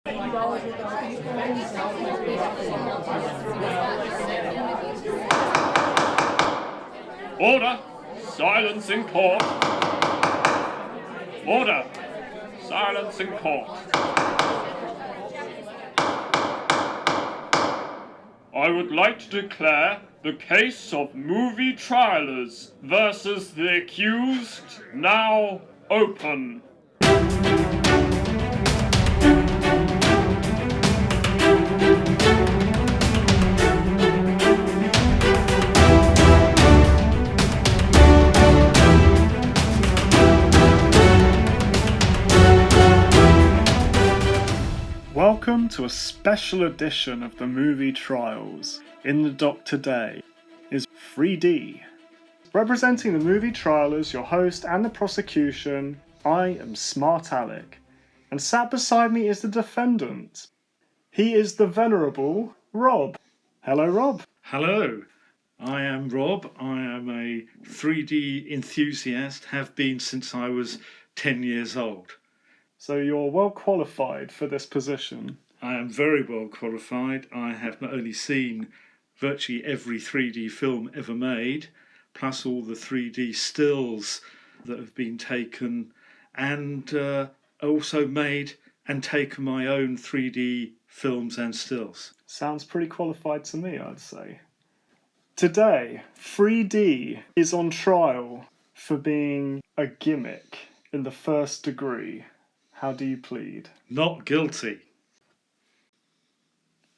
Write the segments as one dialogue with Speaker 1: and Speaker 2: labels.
Speaker 1: Order! Silence in court! Order! Silence in court! I would like to declare the case of movie trialers versus the accused now open. Welcome to a special edition of the movie trials. In the dock today is 3D. Representing the movie trialers, your host and the prosecution, I am Smart Alec. And sat beside me is the defendant. He is the venerable Rob. Hello, Rob.
Speaker 2: Hello, I am Rob. I am a 3D enthusiast, have been since I was 10 years old.
Speaker 1: So you're well qualified for this position.
Speaker 2: I am very well qualified. I have not only seen virtually every 3D film ever made, plus all the 3D stills that have been taken, and also made and taken my own 3D films and stills.
Speaker 1: Sounds pretty qualified to me, I'd say. Today, 3D is on trial for being a gimmick in the first degree. How do you plead?
Speaker 2: Not guilty.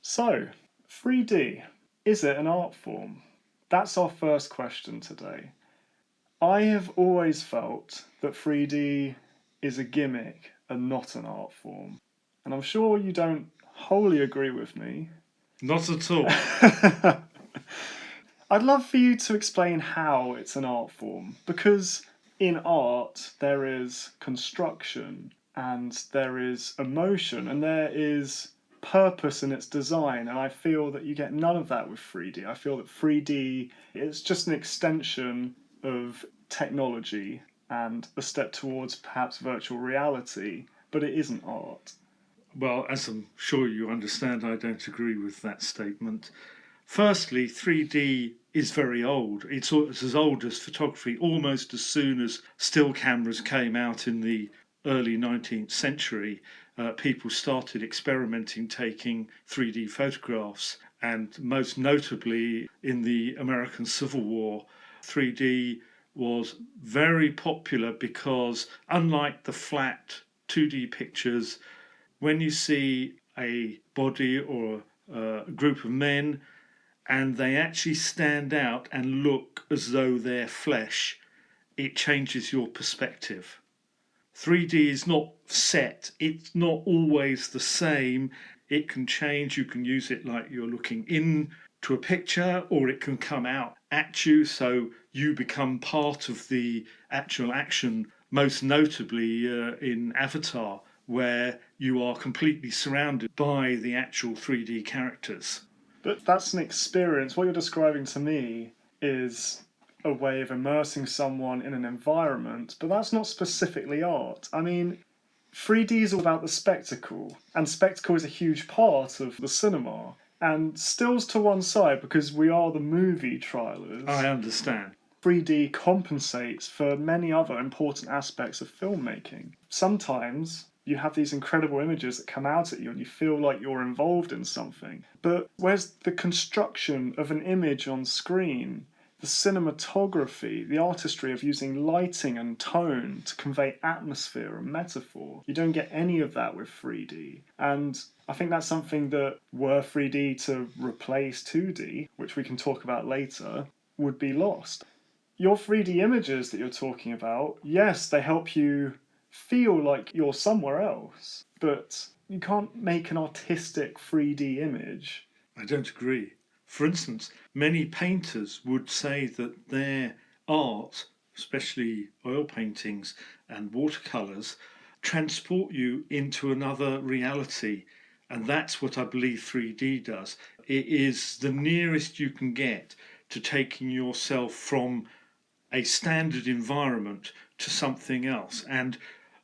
Speaker 1: So, 3D, is it an art form? That's our first question today. I have always felt that 3D is a gimmick and not an art form. And I'm sure you don't wholly agree with me.
Speaker 2: Not at all.
Speaker 1: I'd love for you to explain how it's an art form, because in art there is construction and there is emotion and there is purpose in its design, and I feel that you get none of that with 3D. I feel that 3D is just an extension of technology and a step towards perhaps virtual reality, but it isn't art.
Speaker 2: Well, as I'm sure you understand, I don't agree with that statement. Firstly, 3D is very old. It's as old as photography. Almost as soon as still cameras came out in the early 19th century, people started experimenting, taking 3D photographs. And most notably in the American Civil War, 3D was very popular because, unlike the flat 2D pictures, when you see a body or a group of men and they actually stand out and look as though they're flesh, it changes your perspective. 3D is not set, it's not always the same. It can change, you can use it like you're looking into a picture, or it can come out at you so you become part of the actual action, most notably in Avatar, where you are completely surrounded by the actual 3D characters.
Speaker 1: But that's an experience. What you're describing to me is a way of immersing someone in an environment, but that's not specifically art. I mean, 3D is all about the spectacle, and spectacle is a huge part of the cinema. And stills to one side, because we are the movie trialers.
Speaker 2: I understand.
Speaker 1: 3D compensates for many other important aspects of filmmaking. Sometimes you have these incredible images that come out at you and you feel like you're involved in something. But where's the construction of an image on screen? The cinematography, the artistry of using lighting and tone to convey atmosphere and metaphor. You don't get any of that with 3D. And I think that's something that, were 3D to replace 2D, which we can talk about later, would be lost. Your 3D images that you're talking about, yes, they help you feel like you're somewhere else, but you can't make an artistic 3D image.
Speaker 2: I don't agree. For instance, many painters would say that their art, especially oil paintings and watercolours, transport you into another reality. And that's what I believe 3D does. It is the nearest you can get to taking yourself from a standard environment to something else. And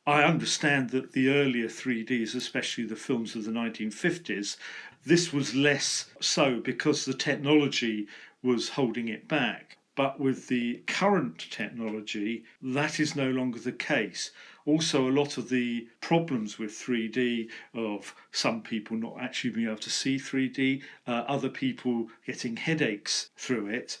Speaker 2: I understand that the earlier 3Ds, especially the films of the 1950s, this was less so because the technology was holding it back. But with the current technology, that is no longer the case. Also, a lot of the problems with 3D, of some people not actually being able to see 3D, other people getting headaches through it,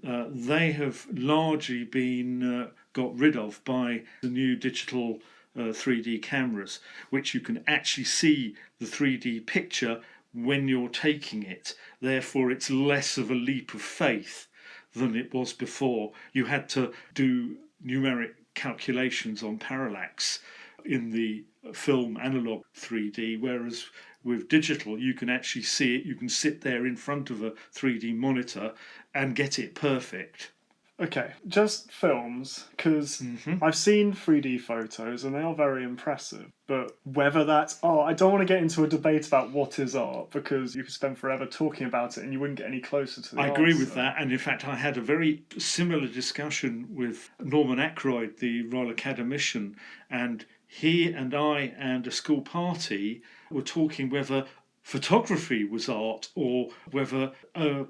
Speaker 2: they have largely been got rid of by the new digital 3D cameras, which you can actually see the 3D picture when you're taking it. Therefore, it's less of a leap of faith than it was before. You had to do numeric calculations on parallax in the film analog 3D, whereas with digital you can actually see it. You can sit there in front of a 3D monitor and get it perfect.
Speaker 1: Okay, just films, because I've seen 3D photos and they are very impressive. But whether that's art, I don't want to get into a debate about what is art, because you could spend forever talking about it and you wouldn't get any closer to the
Speaker 2: I agree
Speaker 1: answer.
Speaker 2: with that, and in fact I had a very similar discussion with Norman Ackroyd, the Royal Academician, and he and I and a school party were talking whether photography was art or whether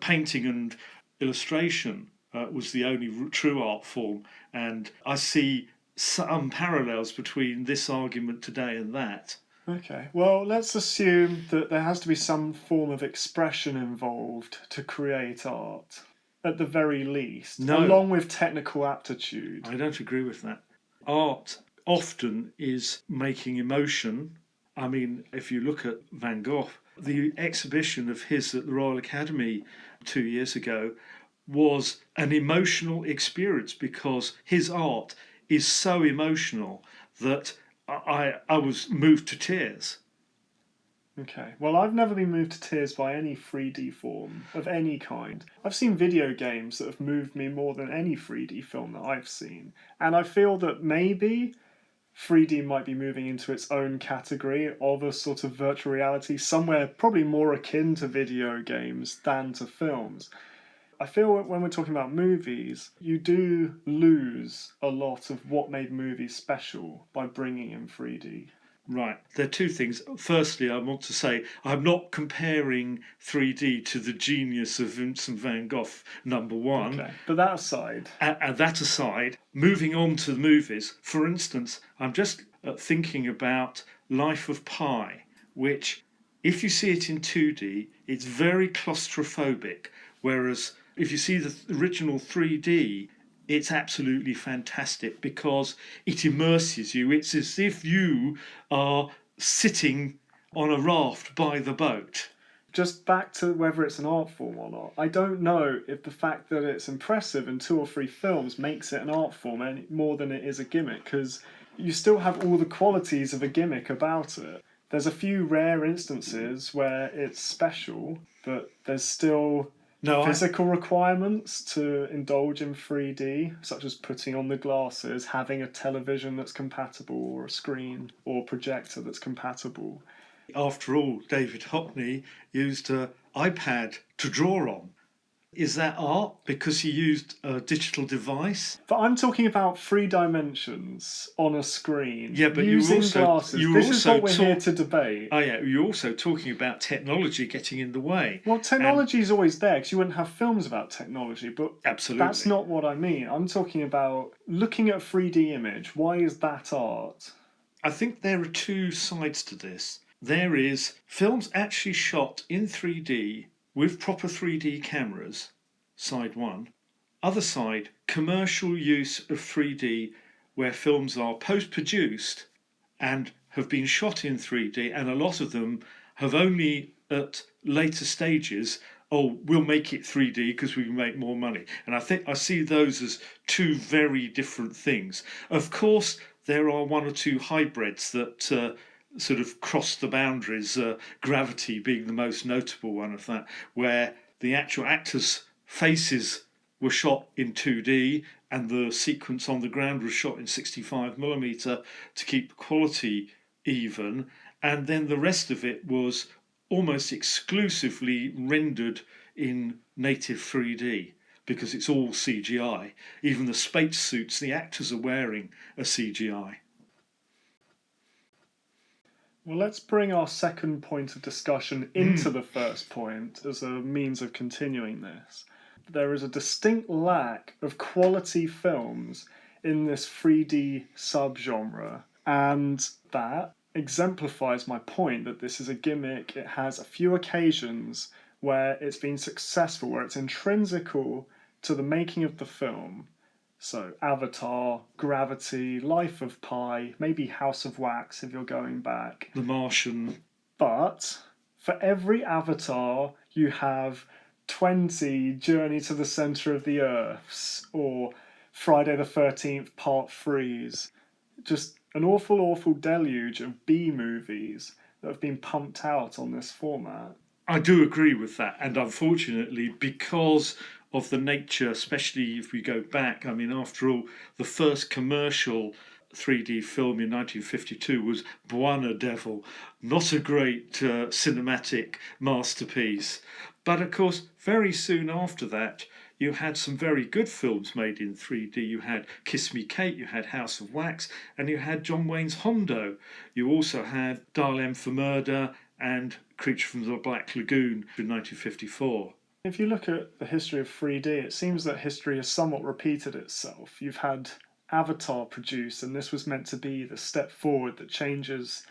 Speaker 2: painting and illustration was the only true art form. And I see some parallels between this argument today and that.
Speaker 1: Okay, well, let's assume that there has to be some form of expression involved to create art, at the very least,
Speaker 2: No.
Speaker 1: along with technical aptitude.
Speaker 2: I don't agree with that. Art often is making emotion. I mean, if you look at Van Gogh, the exhibition of his at the Royal Academy 2 years ago was an emotional experience because his art is so emotional that I was moved to tears.
Speaker 1: Okay, well, I've never been moved to tears by any 3D form of any kind. I've seen video games that have moved me more than any 3D film that I've seen. And I feel that maybe 3D might be moving into its own category of a sort of virtual reality, somewhere probably more akin to video games than to films. I feel when we're talking about movies, you do lose a lot of what made movies special by bringing in 3D.
Speaker 2: Right, there are two things. Firstly, I want to say I'm not comparing 3D to the genius of Vincent van Gogh, number one.
Speaker 1: Okay, but that aside.
Speaker 2: And that aside, moving on to the movies, for instance, I'm just thinking about Life of Pi, which, if you see it in 2D, it's very claustrophobic, whereas if you see the original 3D, it's absolutely fantastic because it immerses you. It's as if you are sitting on a raft by the boat.
Speaker 1: Just back to whether it's an art form or not, I don't know if the fact that it's impressive in 2 or 3 films makes it an art form any more than it is a gimmick, because you still have all the qualities of a gimmick about it. There's a few rare instances where it's special, but there's still physical requirements to indulge in 3D, such as putting on the glasses, having a television that's compatible, or a screen or projector that's compatible.
Speaker 2: After all, David Hockney used an iPad to draw on. Is that art because he used a digital device?
Speaker 1: But I'm talking about 3 dimensions on a screen.
Speaker 2: Yeah, but
Speaker 1: using
Speaker 2: glasses.
Speaker 1: This is what we're here to debate.
Speaker 2: Oh yeah, you're also talking about technology getting in the way.
Speaker 1: Well, technology is always there because you wouldn't have films about technology, but
Speaker 2: absolutely,
Speaker 1: that's not what I mean. I'm talking about looking at a 3D image. Why is that art?
Speaker 2: I think there are two sides to this. There is films actually shot in 3D with proper 3D cameras, side one. Other side, commercial use of 3D where films are post-produced and have been shot in 3D, and a lot of them have only at later stages, oh, we'll make it 3D because we can make more money. And I think I see those as two very different things. Of course, there are one or two hybrids that sort of cross the boundaries, Gravity being the most notable one of that, where the actual actors' faces were shot in 2D and the sequence on the ground was shot in 65mm to keep the quality even, and then the rest of it was almost exclusively rendered in native 3D because it's all CGI. Even the space suits the actors are wearing are CGI.
Speaker 1: Well, let's bring our second point of discussion into the first point as a means of continuing this. There is a distinct lack of quality films in this 3D subgenre, and that exemplifies my point that this is a gimmick. It has a few occasions where it's been successful, where it's intrinsical to the making of the film. So, Avatar, Gravity, Life of Pi, maybe House of Wax if you're going back.
Speaker 2: The Martian.
Speaker 1: But for every Avatar, you have 20 Journey to the Centre of the Earths or Friday the 13th Part 3s. Just an awful, awful deluge of B movies that have been pumped out on this format.
Speaker 2: I do agree with that, and unfortunately, because of the nature, especially if we go back, I mean, after all, the first commercial 3D film in 1952 was Buona Devil, not a great cinematic masterpiece. But of course, very soon after that, you had some very good films made in 3D. You had Kiss Me Kate, you had House of Wax, and you had John Wayne's Hondo. You also had Dial M for Murder and Creature from the Black Lagoon in 1954.
Speaker 1: If you look at the history of 3D, it seems that history has somewhat repeated itself. You've had Avatar produced, and this was meant to be the step forward that changes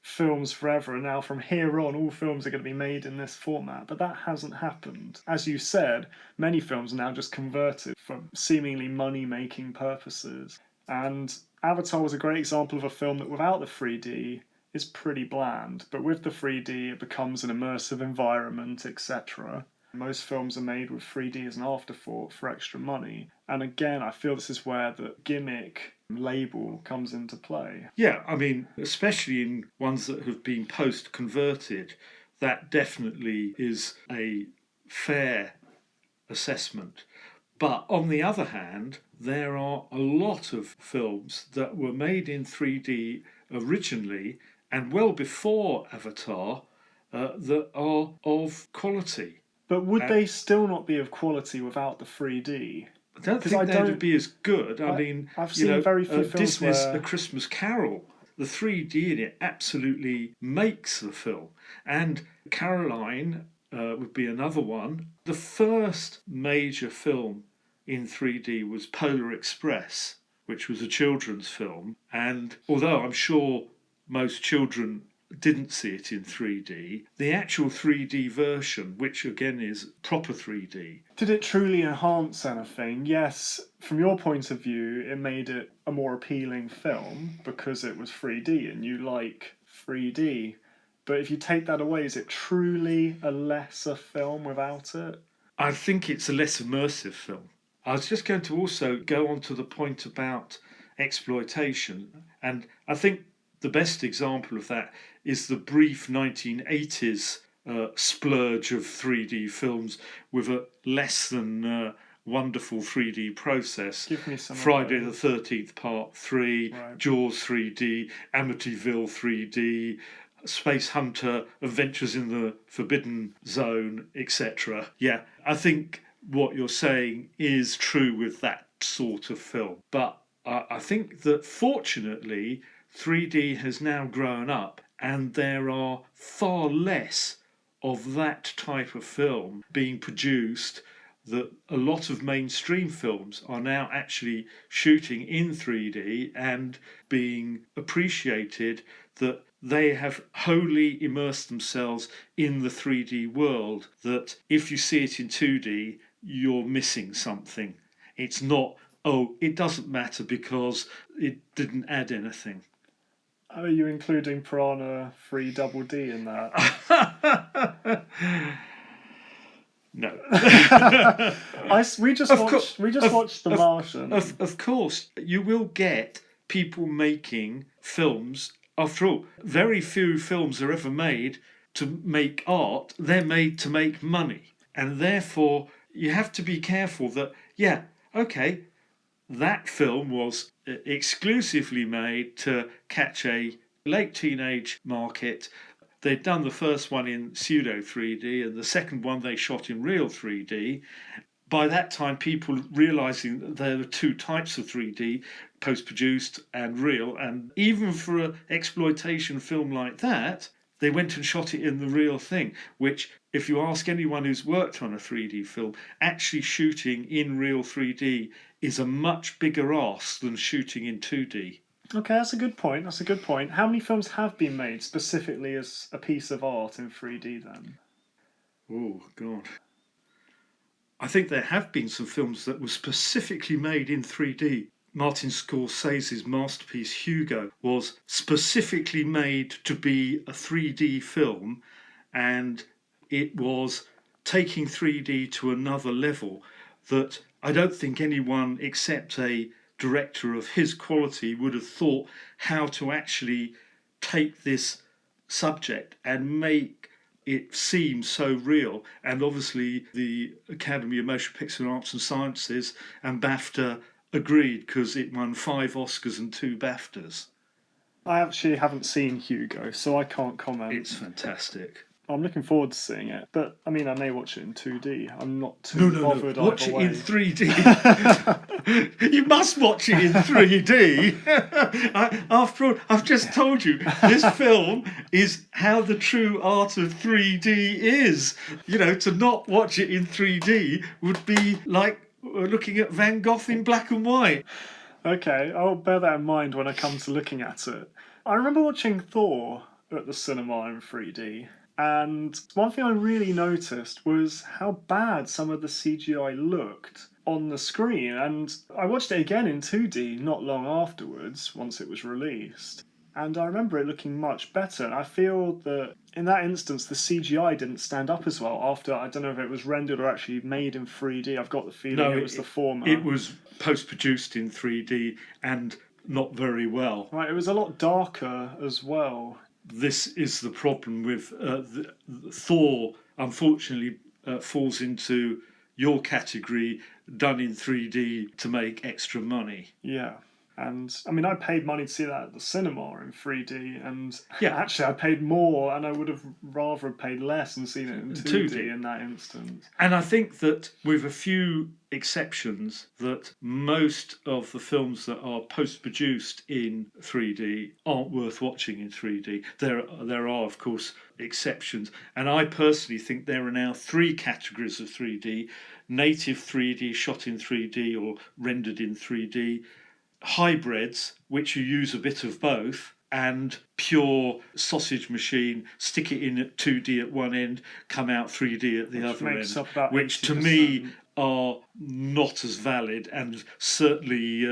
Speaker 1: films forever, and now from here on all films are going to be made in this format, but that hasn't happened. As you said, many films are now just converted for seemingly money-making purposes, and Avatar was a great example of a film that without the 3D is pretty bland, but with the 3D it becomes an immersive environment, etc. Most films are made with 3D as an afterthought for extra money. And again, I feel this is where the gimmick label comes into play.
Speaker 2: Yeah, I mean, especially in ones that have been post-converted, that definitely is a fair assessment. But on the other hand, there are a lot of films that were made in 3D originally and well before Avatar that are of quality.
Speaker 1: But would they still not be of quality without the 3D?
Speaker 2: I don't think they would be as good. I mean,
Speaker 1: I've seen very few films
Speaker 2: Disney's
Speaker 1: where...
Speaker 2: A Christmas Carol, the 3D in it absolutely makes the film. And Caroline would be another one. The first major film in 3D was Polar Express, which was a children's film. And although I'm sure most children didn't see it in 3D, the actual 3D version, which again is proper 3D.
Speaker 1: Did it truly enhance anything? Yes, from your point of view, it made it a more appealing film because it was 3D and you like 3D. But if you take that away, is it truly a lesser film without it?
Speaker 2: I think it's a less immersive film. I was just going to also go on to the point about exploitation, and I think the best example of that is the brief 1980s splurge of 3D films with a less than wonderful 3D process.
Speaker 1: Give me some
Speaker 2: Friday the 13th Part 3,
Speaker 1: Right.
Speaker 2: Jaws 3D, Amityville 3D, Space Hunter, Adventures in the Forbidden Zone, etc. Yeah, I think what you're saying is true with that sort of film. But I think that fortunately 3D has now grown up and there are far less of that type of film being produced, that a lot of mainstream films are now actually shooting in 3D and being appreciated, that they have wholly immersed themselves in the 3D world, that if you see it in 2D, you're missing something. It's not, oh, it doesn't matter because it didn't add anything.
Speaker 1: Are you including Piranha 3 Double D in that?
Speaker 2: No.
Speaker 1: We just watched The Martian.
Speaker 2: Of course, you will get people making films. After all, very few films are ever made to make art. They're made to make money. And therefore, you have to be careful that, yeah, okay, that film was exclusively made to catch a late teenage market. They'd done the first one in pseudo 3D and the second one they shot in real 3D. by that time, people realising that there were two types of 3D, post-produced and real, and even for an exploitation film like that, they went and shot it in the real thing, which, if you ask anyone who's worked on a 3D film, actually shooting in real 3D is a much bigger ask than shooting in 2D.
Speaker 1: Okay, that's a good point. That's a good point. How many films have been made specifically as a piece of art in 3D then?
Speaker 2: Oh, God. I think there have been some films that were specifically made in 3D. Martin Scorsese's masterpiece Hugo was specifically made to be a 3D film, and it was taking 3D to another level that I don't think anyone except a director of his quality would have thought how to actually take this subject and make it seems so real. And obviously the Academy of Motion Picture Arts and Sciences and BAFTA agreed, because it won 5 Oscars and 2 BAFTAs.
Speaker 1: I actually haven't seen Hugo, so I can't comment.
Speaker 2: It's fantastic.
Speaker 1: I'm looking forward to seeing it, but I mean, I may watch it in 2D. I'm not too bothered either
Speaker 2: Watch it
Speaker 1: way.
Speaker 2: in 3D. You must watch it in 3D. After all, I've just told you, this film is how the true art of 3D is. You know, to not watch it in 3D would be like looking at Van Gogh in black and white.
Speaker 1: Okay, I'll bear that in mind when I come to looking at it. I remember watching Thor at the cinema in 3D. And one thing I really noticed was how bad some of the CGI looked on the screen. And I watched it again in 2D not long afterwards, once it was released. And I remember it looking much better. And I feel that in that instance, the CGI didn't stand up as well after, I don't know if it was rendered or actually made in 3D. I've got the feeling it was the former.
Speaker 2: It was post-produced in 3D and not very well.
Speaker 1: Right, it was a lot darker as well.
Speaker 2: This is the problem with Thor, unfortunately, falls into your category, done in 3D to make extra money.
Speaker 1: Yeah. And I mean, I paid money to see that at the cinema in 3D, and
Speaker 2: Yeah.
Speaker 1: actually, I paid more, and I would have rather paid less and seen it in 2D in that instance.
Speaker 2: And I think that, with a few exceptions, that most of the films that are post-produced in 3D aren't worth watching in 3D. There are, of course, exceptions, and I personally think there are now 3 categories of 3D: native 3D, shot in 3D or rendered in 3D, hybrids, which you use a bit of both, and pure sausage machine, stick it in at 2D at one end, come out 3D at the other end, which to me are not as valid, and certainly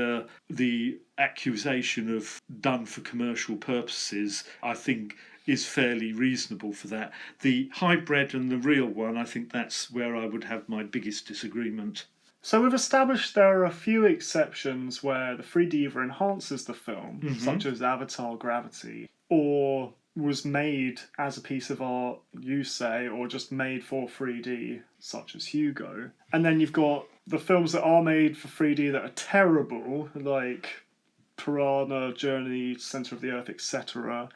Speaker 2: the accusation of done for commercial purposes, I think, is fairly reasonable for that. The hybrid and the real one, I think that's where I would have my biggest disagreement.
Speaker 1: So we've established there are a few exceptions where the 3D either enhances the film, such as Avatar Gravity, or was made as a piece of art, you say, or just made for 3D, such as Hugo. And then you've got the films that are made for 3D that are terrible, like Piranha, Journey, Centre of the Earth, etc.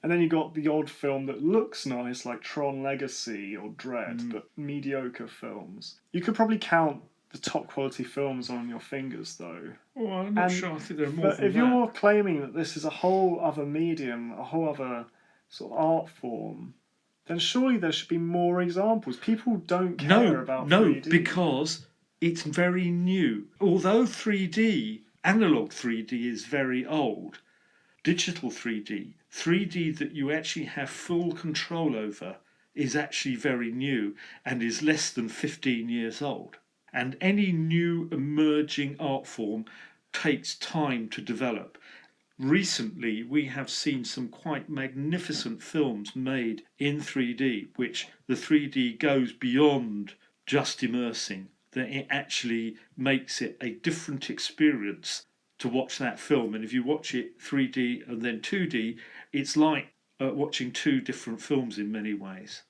Speaker 1: And then you've got the odd film that looks nice, like Tron Legacy or Dread, but mediocre films. You could probably count the top quality films on your fingers, though.
Speaker 2: Well, I'm not sure. I think there are more
Speaker 1: But
Speaker 2: than
Speaker 1: if
Speaker 2: that.
Speaker 1: you're claiming that this is a whole other medium, a whole other sort of art form, then surely there should be more examples. People don't care about 3D.
Speaker 2: Because it's very new. Although 3D, analog 3D, is very old, digital 3D, 3D that you actually have full control over, is actually very new and is less than 15 years old. And any new emerging art form takes time to develop. Recently, we have seen some quite magnificent films made in 3D, which the 3D goes beyond just immersing, that it actually makes it a different experience to watch that film. And if you watch it 3D and then 2D, it's like watching 2 different films in many ways.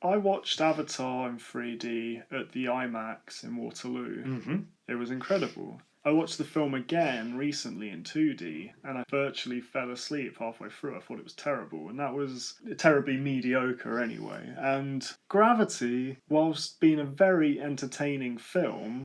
Speaker 1: I watched Avatar in 3D at the IMAX in Waterloo. It was incredible. I watched the film again recently in 2D and I virtually fell asleep halfway through. I thought it was terrible, and that was terribly mediocre anyway. And Gravity, whilst being a very entertaining film,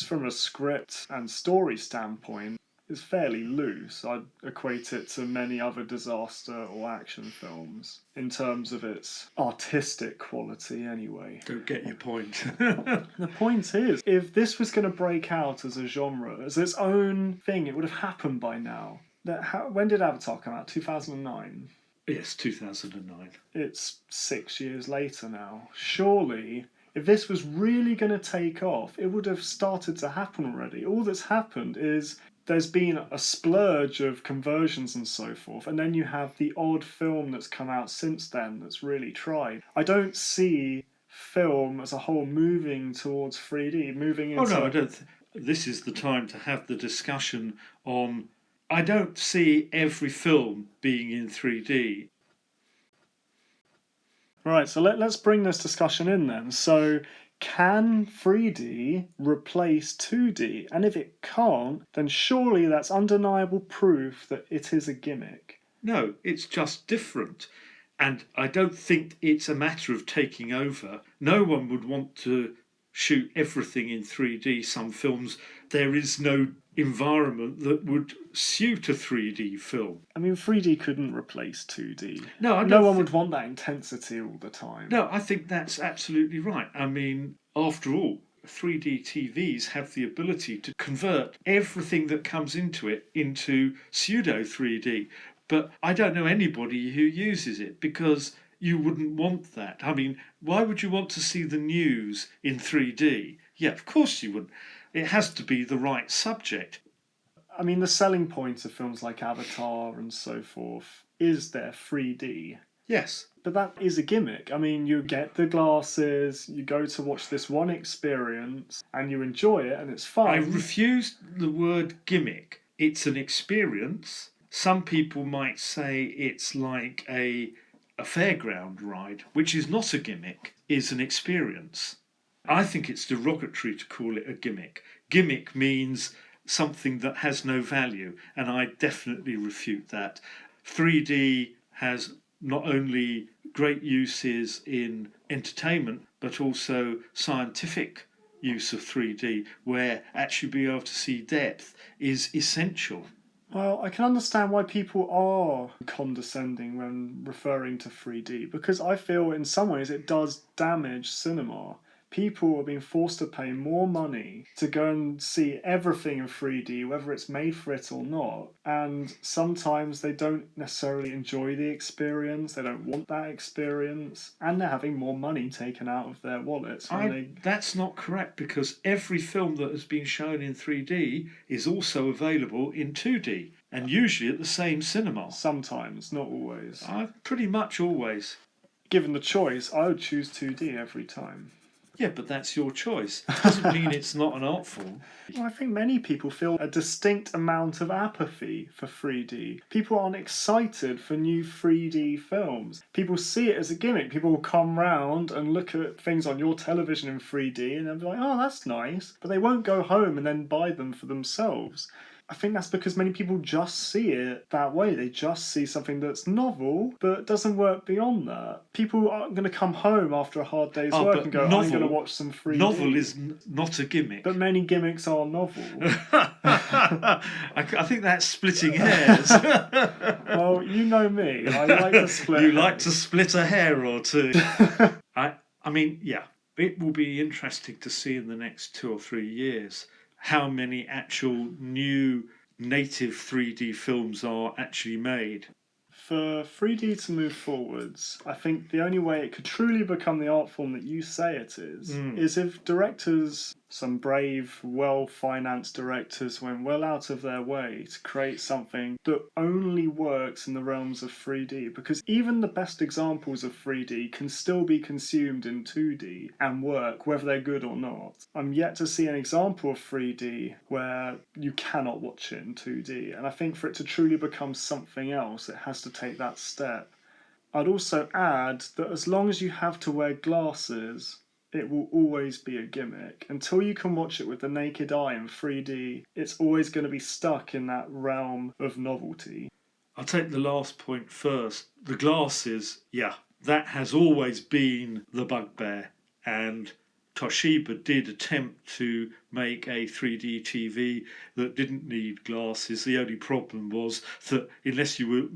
Speaker 1: from a script and story standpoint, is fairly loose. I'd equate it to many other disaster or action films in terms of its artistic quality, anyway.
Speaker 2: Don't get your point.
Speaker 1: The point is, if this was going to break out as a genre, as its own thing, it would have happened by now. When did Avatar come out? 2009?
Speaker 2: Yes, 2009.
Speaker 1: It's 6 years later now. Surely, if this was really going to take off, it would have started to happen already. All that's happened is there's been a splurge of conversions and so forth, and then you have the odd film that's come out since then that's really tried. I don't see film as a whole moving towards 3D, moving into...
Speaker 2: Oh no, I don't. This is the time to have the discussion on... I don't see every film being in 3D.
Speaker 1: Right, so let's bring this discussion in then. So, can 3D replace 2D? And if it can't, then surely that's undeniable proof that it is a gimmick.
Speaker 2: No, it's just different. And I don't think it's a matter of taking over. No one would want to shoot everything in 3D. Some films, there is no environment that would suit a 3D film.
Speaker 1: I mean, 3D couldn't replace 2D.
Speaker 2: No,
Speaker 1: no one would want that intensity all the time.
Speaker 2: No, I think that's absolutely right. I mean, after all, 3D TVs have the ability to convert everything that comes into it into pseudo 3D. But I don't know anybody who uses it because you wouldn't want that. I mean, why would you want to see the news in 3D? Yeah, of course you wouldn't. It has to be the right subject.
Speaker 1: I mean, the selling point of films like Avatar and so forth is their 3D.
Speaker 2: Yes.
Speaker 1: But that is a gimmick. I mean, you get the glasses, you go to watch this one experience, and you enjoy it, and it's fun.
Speaker 2: I refuse the word gimmick. It's an experience. Some people might say it's like a fairground ride, which is not a gimmick, is an experience. I think it's derogatory to call it a gimmick. Gimmick means something that has no value, and I definitely refute that. 3D has not only great uses in entertainment, but also scientific use of 3D, where actually being able to see depth is essential.
Speaker 1: Well, I can understand why people are condescending when referring to 3D, because I feel in some ways it does damage cinema. People are being forced to pay more money to go and see everything in 3D, whether it's made for it or not. And sometimes they don't necessarily enjoy the experience, they don't want that experience, and they're having more money taken out of their wallets.
Speaker 2: That's not correct, because every film that has been shown in 3D is also available in 2D, and usually at the same cinema.
Speaker 1: Sometimes, not always.
Speaker 2: Pretty much always.
Speaker 1: Given the choice, I would choose 2D every time.
Speaker 2: Yeah, but that's your choice. It doesn't mean it's not an art form.
Speaker 1: Well, I think many people feel a distinct amount of apathy for 3D. People aren't excited for new 3D films. People see it as a gimmick. People will come round and look at things on your television in 3D and they'll be like, oh, that's nice. But they won't go home and then buy them for themselves. I think that's because many people just see it that way. They just see something that's novel, but doesn't work beyond that. People aren't going to come home after a hard day's work and go, I'm going to watch some 3D.
Speaker 2: Novel is not a gimmick.
Speaker 1: But many gimmicks are novel.
Speaker 2: I think that's splitting hairs.
Speaker 1: Well, you know me. I like to split
Speaker 2: You like to split a hair or two. I mean, yeah, it will be interesting to see in the next 2 or 3 years how many actual new native 3D films are actually made.
Speaker 1: For 3D to move forwards, I think the only way it could truly become the art form that you say it is if directors, some brave, well-financed directors, went well out of their way to create something that only works in the realms of 3D. Because even the best examples of 3D can still be consumed in 2D and work, whether they're good or not. I'm yet to see an example of 3D where you cannot watch it in 2D. And I think for it to truly become something else, it has to take that step. I'd also add that as long as you have to wear glasses, it will always be a gimmick. Until you can watch it with the naked eye in 3D, it's always going to be stuck in that realm of novelty.
Speaker 2: I'll take the last point first. The glasses, yeah, that has always been the bugbear. And Toshiba did attempt to make a 3D TV that didn't need glasses. The only problem was that unless you were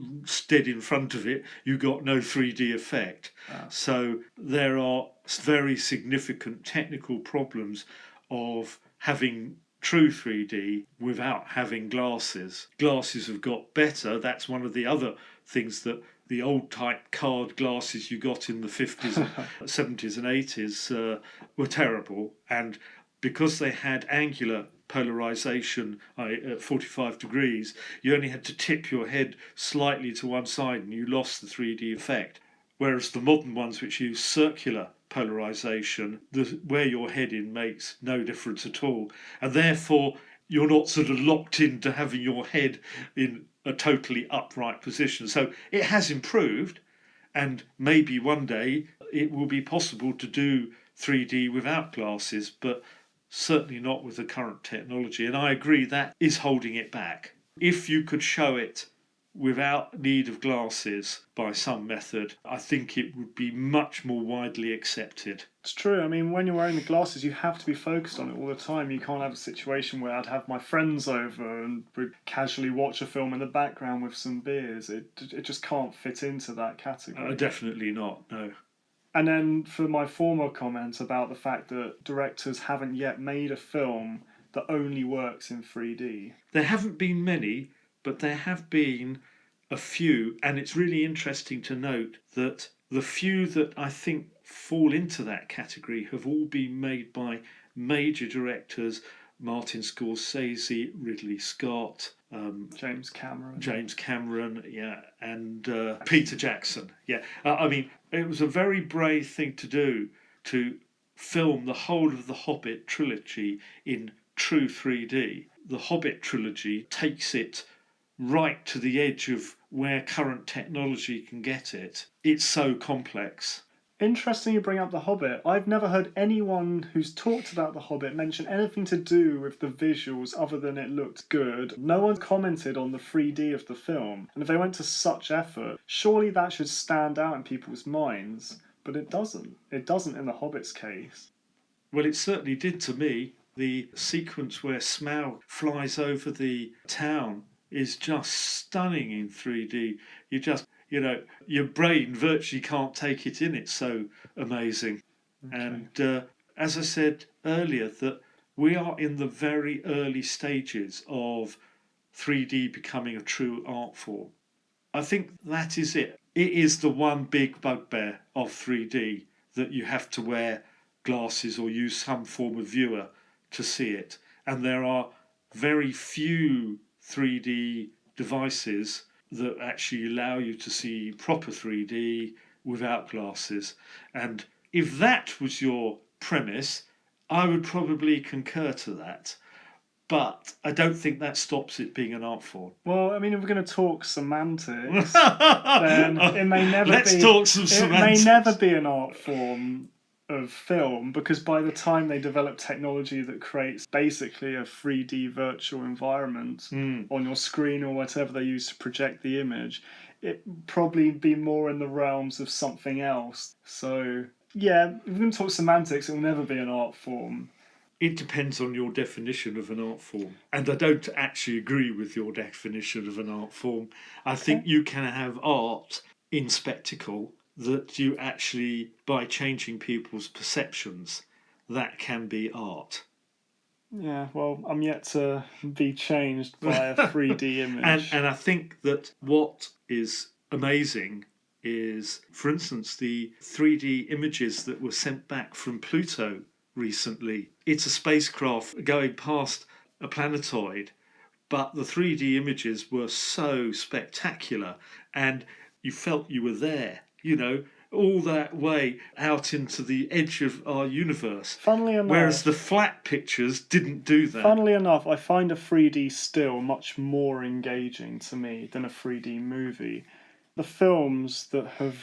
Speaker 2: dead in front of it, you got no 3D effect. So there are very significant technical problems of having true 3D without having glasses. Glasses have got better. That's one of the other things that the old type card glasses you got in the 50s, 70s, and 80s were terrible. And because they had angular polarization at 45 degrees, you only had to tip your head slightly to one side and you lost the 3D effect. Whereas the modern ones, which use circular polarization, where you're heading makes no difference at all. And therefore, you're not sort of locked into having your head in a totally upright position. So it has improved, and maybe one day it will be possible to do 3D without glasses, but certainly not with the current technology. And I agree that is holding it back. If you could show it without need of glasses by some method, I think it would be much more widely accepted.
Speaker 1: It's true. I mean, when you're wearing the glasses, you have to be focused on it all the time. You can't have a situation where I'd have my friends over and we'd casually watch a film in the background with some beers. It just can't fit into that category.
Speaker 2: Definitely not, no.
Speaker 1: And then for my former comment about the fact that directors haven't yet made a film that only works in 3D.
Speaker 2: There haven't been many, but there have been a few, and it's really interesting to note that the few that I think fall into that category have all been made by major directors: Martin Scorsese, Ridley Scott,
Speaker 1: James
Speaker 2: Cameron, yeah, and Peter Jackson. Yeah, I mean, it was a very brave thing to do, to film the whole of the Hobbit trilogy in true 3D. The Hobbit trilogy takes it right to the edge of where current technology can get it. It's so complex.
Speaker 1: Interesting you bring up The Hobbit. I've never heard anyone who's talked about The Hobbit mention anything to do with the visuals other than it looked good. No one commented on the 3D of the film. And if they went to such effort, surely that should stand out in people's minds. But it doesn't. It doesn't in The Hobbit's case.
Speaker 2: Well, it certainly did to me. The sequence where Smaug flies over the town is just stunning in 3D. Your brain virtually can't take it in. It's so amazing. Okay. And as I said earlier, that we are in the very early stages of 3D becoming a true art form. I think that is it. It is the one big bugbear of 3D, that you have to wear glasses or use some form of viewer to see it. And there are very few 3D devices that actually allow you to see proper 3D without glasses. And if that was your premise, I would probably concur to that. But I don't think that stops it being an art form.
Speaker 1: Well, I mean, if we're going to talk semantics, then it may never
Speaker 2: talk some semantics.
Speaker 1: It may never be an art form of film, because by the time they develop technology that creates basically a 3D virtual environment on your screen or whatever they use to project the image, it'd probably be more in the realms of something else. So, yeah, if we're going to talk semantics, it will never be an art form.
Speaker 2: It depends on your definition of an art form. And I don't actually agree with your definition of an art form. I think you can have art in spectacle that you actually, by changing people's perceptions, that can be art.
Speaker 1: Yeah, well, I'm yet to be changed by a 3D image.
Speaker 2: And I think that what is amazing is, for instance, the 3D images that were sent back from Pluto recently. It's a spacecraft going past a planetoid, but the 3D images were so spectacular and you felt you were there, all that way out into the edge of our universe.
Speaker 1: Funnily enough,
Speaker 2: whereas the flat pictures didn't do that.
Speaker 1: Funnily enough, I find a 3D still much more engaging to me than a 3D movie. The films that have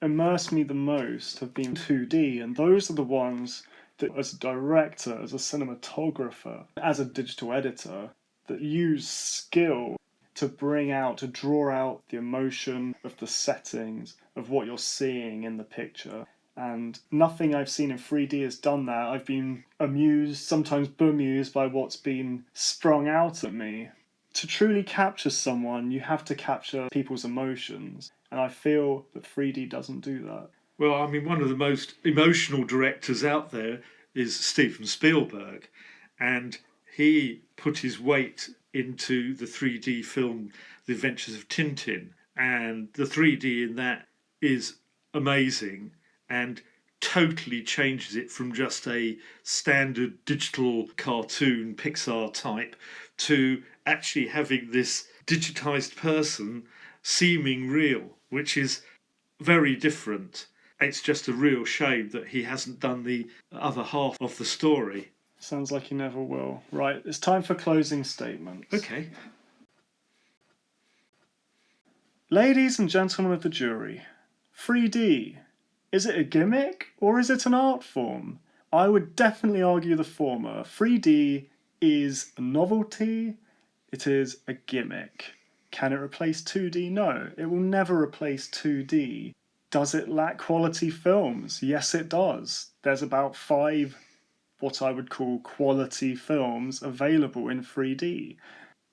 Speaker 1: immersed me the most have been 2D, and those are the ones that, as a director, as a cinematographer, as a digital editor, that use skill to to draw out the emotion of the settings, of what you're seeing in the picture. And nothing I've seen in 3D has done that. I've been amused, sometimes bemused by what's been sprung out at me. To truly capture someone, you have to capture people's emotions. And I feel that 3D doesn't do that.
Speaker 2: Well, I mean, one of the most emotional directors out there is Steven Spielberg, and he put his weight into the 3D film The Adventures of Tintin, and the 3D in that is amazing and totally changes it from just a standard digital cartoon Pixar type to actually having this digitized person seeming real, which is very different. It's just a real shame that he hasn't done the other half of the story.
Speaker 1: Sounds like he never will. Right, it's time for closing statements.
Speaker 2: Okay.
Speaker 1: Ladies and gentlemen of the jury, 3D, is it a gimmick or is it an art form? I would definitely argue the former. 3D is a novelty, it is a gimmick. Can it replace 2D? No, it will never replace 2D. Does it lack quality films? Yes, it does. There's about 5 what I would call quality films available in 3D.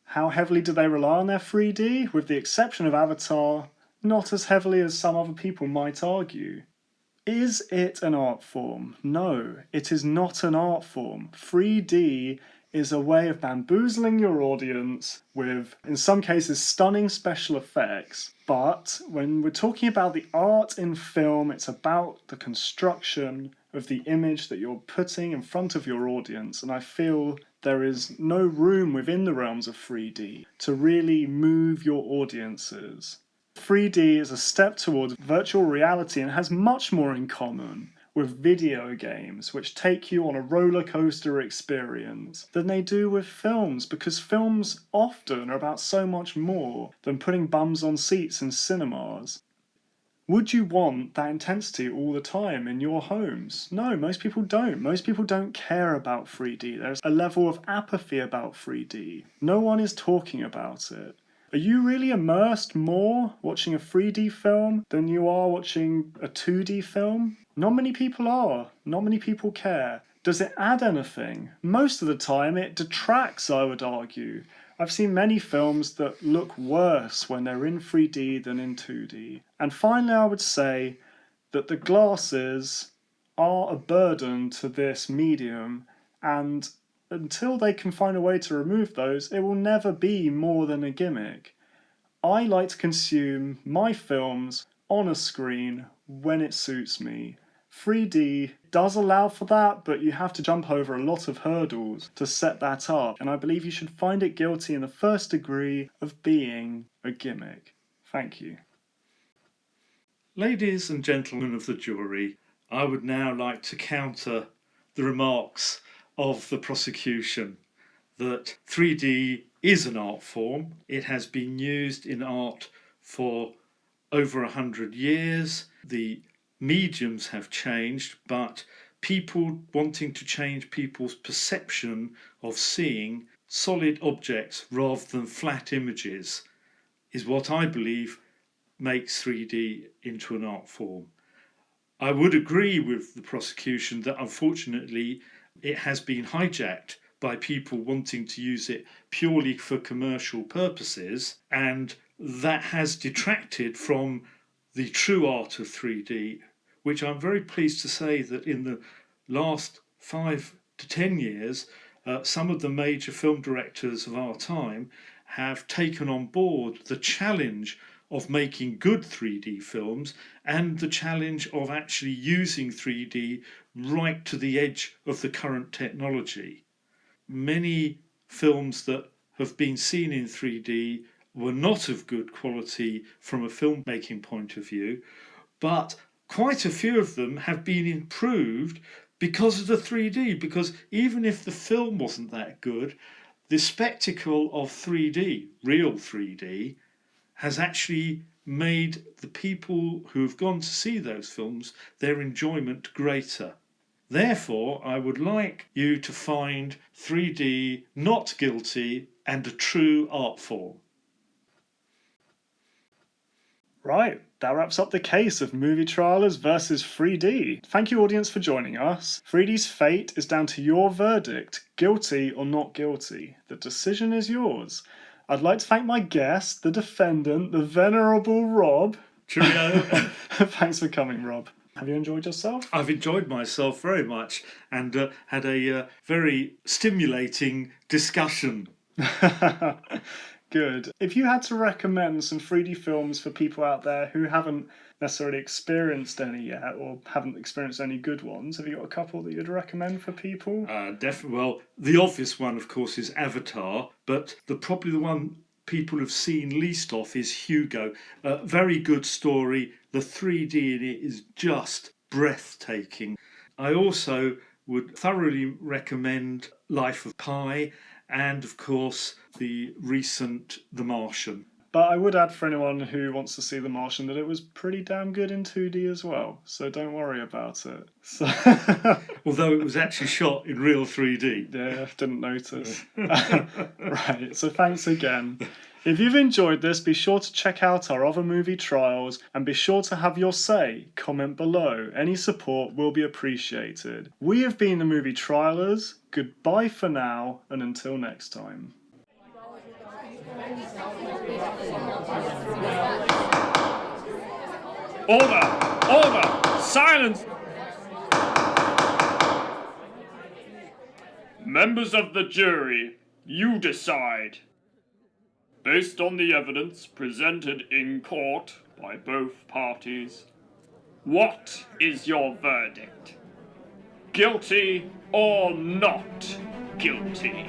Speaker 1: How heavily do they rely on their 3D? With the exception of Avatar, not as heavily as some other people might argue. Is it an art form? No, it is not an art form. 3D is a way of bamboozling your audience with, in some cases, stunning special effects. But when we're talking about the art in film, it's about the construction of the image that you're putting in front of your audience. And I feel there is no room within the realms of 3D to really move your audiences. 3D is a step towards virtual reality and has much more in common with video games, which take you on a roller coaster experience, than they do with films, because films often are about so much more than putting bums on seats in cinemas. Would you want that intensity all the time in your homes? No, most people don't. Most people don't care about 3D. There's a level of apathy about 3D. No one is talking about it. Are you really immersed more watching a 3D film than you are watching a 2D film? Not many people are. Not many people care. Does it add anything? Most of the time it detracts, I would argue. I've seen many films that look worse when they're in 3D than in 2D. And finally, I would say that the glasses are a burden to this medium, and until they can find a way to remove those, it will never be more than a gimmick. I like to consume my films on a screen when it suits me. 3D does allow for that, but you have to jump over a lot of hurdles to set that up, and I believe you should find it guilty in the first degree of being a gimmick. Thank you.
Speaker 2: Ladies and gentlemen of the jury, I would now like to counter the remarks of the prosecution that 3D is an art form. It has been used in art for over 100 years. The mediums have changed, but people wanting to change people's perception of seeing solid objects rather than flat images is what I believe makes 3D into an art form. I would agree with the prosecution that unfortunately it has been hijacked by people wanting to use it purely for commercial purposes, and that has detracted from the true art of 3D, which I'm very pleased to say that in the last 5 to 10 years, some of the major film directors of our time have taken on board the challenge of making good 3D films and the challenge of actually using 3D right to the edge of the current technology. Many films that have been seen in 3D were not of good quality from a filmmaking point of view, but quite a few of them have been improved because of the 3D, because even if the film wasn't that good, the spectacle of 3D, real 3D, has actually made the people who have gone to see those films, their enjoyment greater. Therefore, I would like you to find 3D not guilty and a true art form.
Speaker 1: Right, that wraps up the case of movie trialers versus 3D. Thank you, audience, for joining us. 3D's fate is down to your verdict, guilty or not guilty. The decision is yours. I'd like to thank my guest, the defendant, the venerable Rob.
Speaker 2: Cheerio.
Speaker 1: Thanks for coming, Rob. Have you enjoyed yourself?
Speaker 2: I've enjoyed myself very much and had a very stimulating discussion.
Speaker 1: Good. If you had to recommend some 3D films for people out there who haven't necessarily experienced any yet or haven't experienced any good ones, have you got a couple that you'd recommend for people?
Speaker 2: Definitely. Well, the obvious one, of course, is Avatar, but probably the one people have seen least of is Hugo. Very good story. The 3D in it is just breathtaking. I also would thoroughly recommend Life of Pi and, of course, the recent The Martian.
Speaker 1: But I would add for anyone who wants to see The Martian that it was pretty damn good in 2D as well, so don't worry about it. So
Speaker 2: Although it was actually shot in real 3D.
Speaker 1: Yeah, didn't notice. Right, so thanks again. If you've enjoyed this, be sure to check out our other movie trials and be sure to have your say. Comment below. Any support will be appreciated. We have been the Movie Trialers. Goodbye for now, and until next time.
Speaker 3: Order! Order! Silence! Members of the jury, you decide. Based on the evidence presented in court by both parties, what is your verdict? Guilty or not guilty?